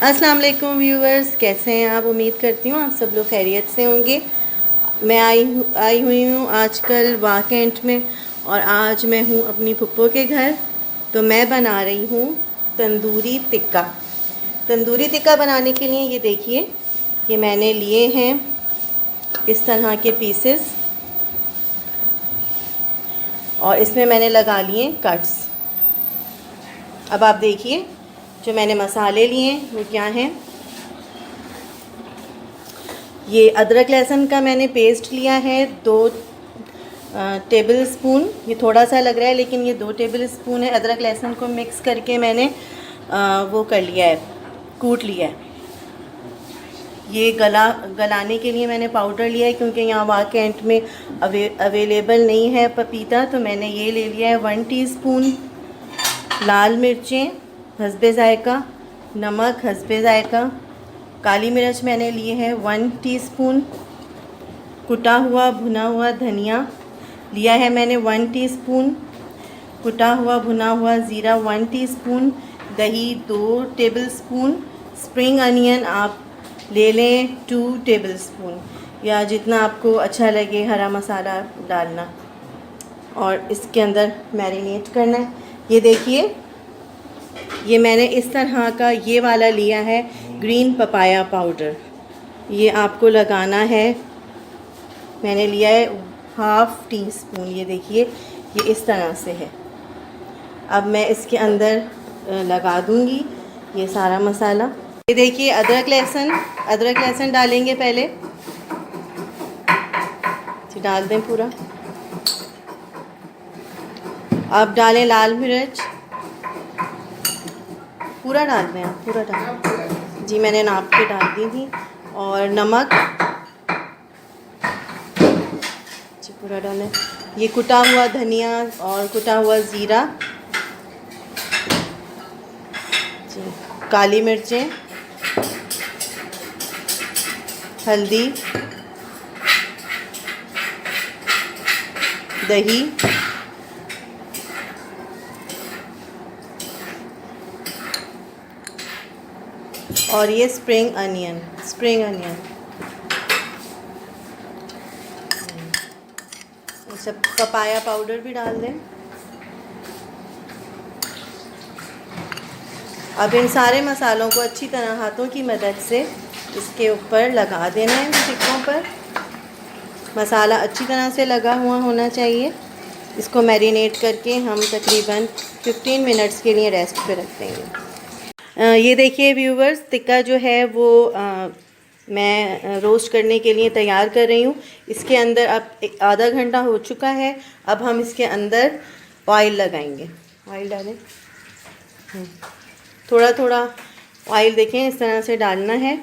अस्सलाम वालेकुम व्यूअर्स, कैसे हैं आप? उम्मीद करती हूँ आप सब लोग खैरियत से होंगे। मैं आई हुई हूँ आजकल वाह कैंट में, और आज मैं हूँ अपनी फुप्पो के घर। तो मैं बना रही हूँ तंदूरी टिक्का। तंदूरी टिक्का बनाने के लिए ये देखिए, ये मैंने लिए हैं इस तरह के पीसेस, और इसमें मैंने लगा लिए कट्स। अब आप देखिए जो मैंने मसाले लिए हैं वो क्या हैं। ये अदरक लहसुन का मैंने पेस्ट लिया है 2 टेबल स्पून। ये थोड़ा सा लग रहा है लेकिन ये 2 टेबल स्पून है। अदरक लहसुन को मिक्स करके मैंने वो कर लिया है, कूट लिया है। ये गलाने के लिए मैंने पाउडर लिया है, क्योंकि यहाँ वाह कैंट में अवेलेबल नहीं है पपीता, तो मैंने ये ले लिया है 1 टीस्पून। लाल मिर्चें हस्बे ज़ायका, नमक हस्बे ज़ायका, काली मिर्च मैंने लिए है 1 टीस्पून, कुटा हुआ भुना हुआ धनिया लिया है मैंने 1 टीस्पून, कुटा हुआ भुना हुआ ज़ीरा 1 टीस्पून, दही 2 टेबलस्पून, स्प्रिंग अनियन आप ले लें 2 टेबलस्पून, या जितना आपको अच्छा लगे हरा मसाला डालना, और इसके अंदर मैरिनेट करना है। ये देखिए, ये मैंने इस तरह का ये वाला लिया है ग्रीन पपाया पाउडर। ये आपको लगाना है, मैंने लिया है 1/2 टीस्पून। ये देखिए, ये इस तरह से है। अब मैं इसके अंदर लगा दूंगी ये सारा मसाला। ये देखिए, अदरक लहसुन डालेंगे पहले। डाल दें पूरा। अब डालें लाल मिर्च, पूरा डाल दें आप, पूरा डाल जी, मैंने नाप के डाल दी थी। और नमक जी पूरा डालें। ये कुटा हुआ धनिया और कुटा हुआ ज़ीरा जी, काली मिर्चें, हल्दी, दही, और ये स्प्रिंग अनियन सब। पपाया पाउडर भी डाल दें। अब इन सारे मसालों को अच्छी तरह हाथों की मदद से इसके ऊपर लगा देना है, टिक्कों पर। मसाला अच्छी तरह से लगा हुआ होना चाहिए। इसको मैरिनेट करके हम तकरीबन 15 मिनट्स के लिए रेस्ट पे रख देंगे। ये देखिए व्यूवर्स, टिक्का जो है वो मैं रोस्ट करने के लिए तैयार कर रही हूँ। इसके अंदर अब आधा घंटा हो चुका है। अब हम इसके अंदर ऑयल लगाएंगे। ऑयल डालें, थोड़ा थोड़ा ऑयल देखें इस तरह से डालना है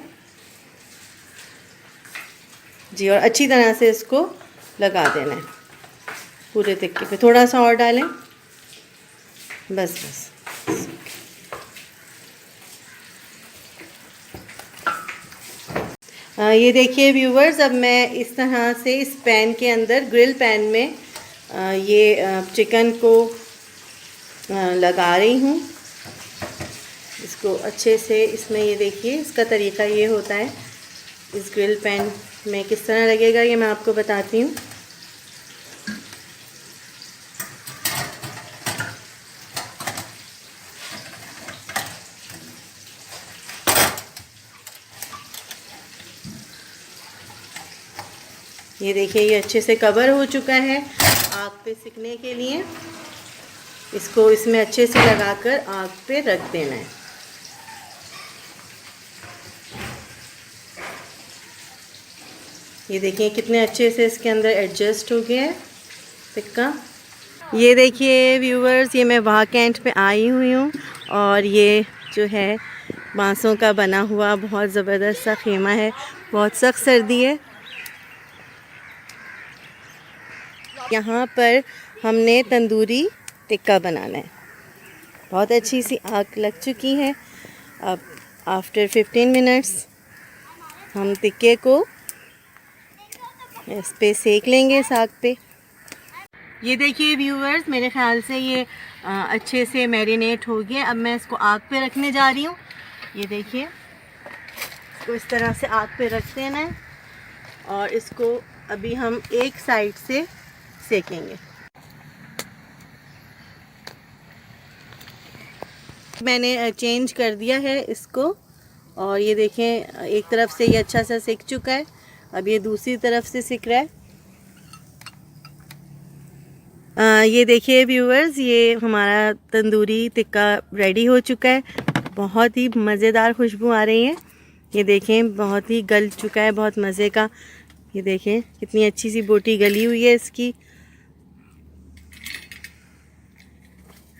जी, और अच्छी तरह से इसको लगा देना है पूरे टिक्के पे। थोड़ा सा और डालें, बस। ये देखिए व्यूवर्स, अब मैं इस तरह से इस पैन के अंदर, ग्रिल पैन में ये चिकन को लगा रही हूँ। इसको अच्छे से इसमें, ये देखिए इसका तरीका ये होता है। इस ग्रिल पैन में किस तरह लगेगा ये मैं आपको बताती हूँ। ये देखिए, ये अच्छे से कवर हो चुका है आग पे सिकने के लिए। इसको इसमें अच्छे से लगाकर आग पे रख देना है। ये देखिए कितने अच्छे से इसके अंदर एडजस्ट हो गया है टिक्का। ये देखिए व्यूवर्स, ये मैं वाह कैंट पे आई हुई हूँ, और ये जो है बांसों का बना हुआ बहुत ज़बरदस्त सा खेमा है। बहुत सख्त सर्दी है। यहाँ पर हमने तंदूरी टिक्का बनाना है। बहुत अच्छी सी आग लग चुकी है। अब आफ्टर 15 मिनट्स हम टिक्के को इस पे सेक लेंगे, इस आग पे। ये देखिए व्यूअर्स, मेरे ख्याल से ये अच्छे से मैरिनेट हो गया। अब मैं इसको आग पे रखने जा रही हूँ। ये देखिए इसको इस तरह से आग पे रख देना है और इसको अभी हम एक साइड से सेकेंगे। मैंने चेंज कर दिया है इसको और ये देखें एक तरफ से ये अच्छा सा सिक चुका है, अब ये दूसरी तरफ से सिक रहा है। ये देखिए व्यूअर्स, ये हमारा तंदूरी टिक्का रेडी हो चुका है। बहुत ही मज़ेदार खुशबू आ रही है। ये देखें बहुत ही गल चुका है, बहुत मज़े का। ये देखें कितनी अच्छी सी बोटी गली हुई है इसकी।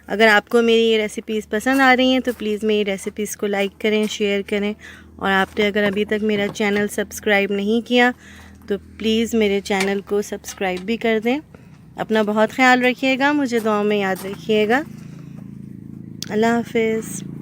अगर आपको मेरी ये रेसिपीज़ पसंद आ रही हैं तो प्लीज़ मेरी रेसिपीज़ को लाइक करें, शेयर करें, और आपने अगर अभी तक मेरा चैनल सब्सक्राइब नहीं किया तो प्लीज़ मेरे चैनल को सब्सक्राइब भी कर दें। अपना बहुत ख्याल रखिएगा, मुझे दुआ में याद रखिएगा। अल्लाह हाफ़िज़।